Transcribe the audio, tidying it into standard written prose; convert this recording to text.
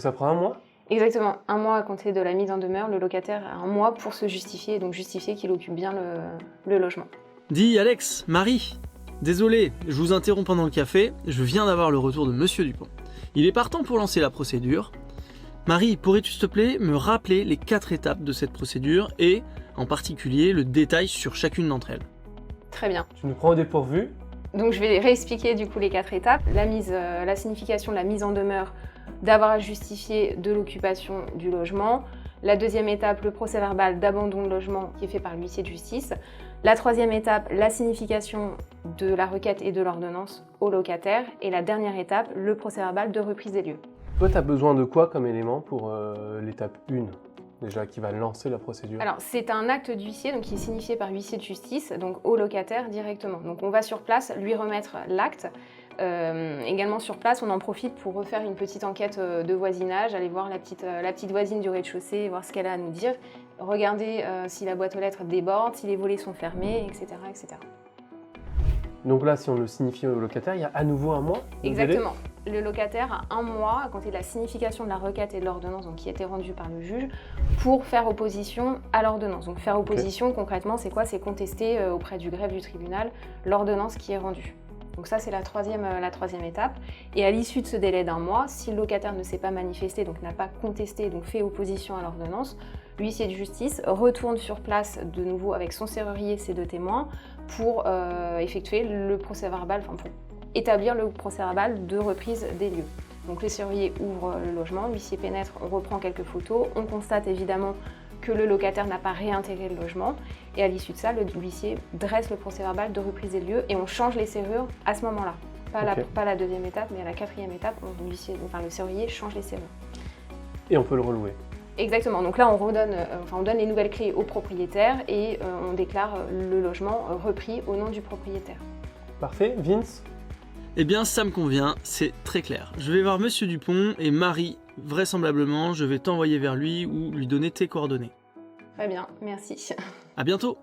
Donc ça prend un mois? Exactement, 1 mois à compter de la mise en demeure, le locataire a 1 mois pour se justifier, et donc justifier qu'il occupe bien le logement. Dis Alex, Marie, désolé, je vous interromps pendant le café, je viens d'avoir le retour de Monsieur Dupont. Il est partant pour lancer la procédure. Marie, pourrais-tu s'il te plaît me rappeler les 4 étapes de cette procédure et, en particulier, le détail sur chacune d'entre elles? Très bien. Tu nous prends au dépourvu? Donc je vais réexpliquer du coup les 4 étapes. La signification de la mise en demeure d'avoir à justifier de l'occupation du logement. La deuxième étape, le procès-verbal d'abandon de logement qui est fait par l'huissier de justice. La troisième étape, la signification de la requête et de l'ordonnance au locataire. Et la dernière étape, le procès-verbal de reprise des lieux. Toi, tu as besoin de quoi comme élément pour l'étape 1, déjà, qui va lancer la procédure? Alors, c'est un acte d'huissier donc qui est signifié par l'huissier de justice, donc au locataire directement. Donc on va sur place lui remettre l'acte. Également sur place, on en profite pour refaire une petite enquête de voisinage, aller voir la petite voisine du rez-de-chaussée, voir ce qu'elle a à nous dire, regarder si la boîte aux lettres déborde, si les volets sont fermés, etc., etc. Donc là, si on le signifie au locataire, il y a à nouveau un mois de délai? Exactement. Le locataire a 1 mois à compter de la signification de la requête et de l'ordonnance qui a été rendue par le juge pour faire opposition à l'ordonnance. Donc faire opposition, concrètement, c'est quoi? C'est contester auprès du greffe du tribunal l'ordonnance qui est rendue. Donc ça, c'est la troisième étape. Et à l'issue de ce délai d'1 mois, si le locataire ne s'est pas manifesté, donc n'a pas contesté, donc fait opposition à l'ordonnance, l'huissier de justice retourne sur place de nouveau avec son serrurier et ses 2 témoins pour effectuer le procès-verbal, pour établir le procès-verbal de reprise des lieux. Donc le serrurier ouvre le logement, l'huissier pénètre, on reprend quelques photos, on constate évidemment que le locataire n'a pas réintégré le logement et à l'issue de ça, l'huissier dresse le procès-verbal de reprise des lieux et on change les serrures à ce moment-là. Pas la deuxième étape, mais à la 4e étape, le serrurier change les serrures. Et on peut le relouer? Exactement, donc là on donne les nouvelles clés au propriétaire et on déclare le logement repris au nom du propriétaire. Parfait, Vince? Eh bien, ça me convient, c'est très clair. Je vais voir Monsieur Dupont et Marie, vraisemblablement, je vais t'envoyer vers lui ou lui donner tes coordonnées. Très bien, merci. À bientôt!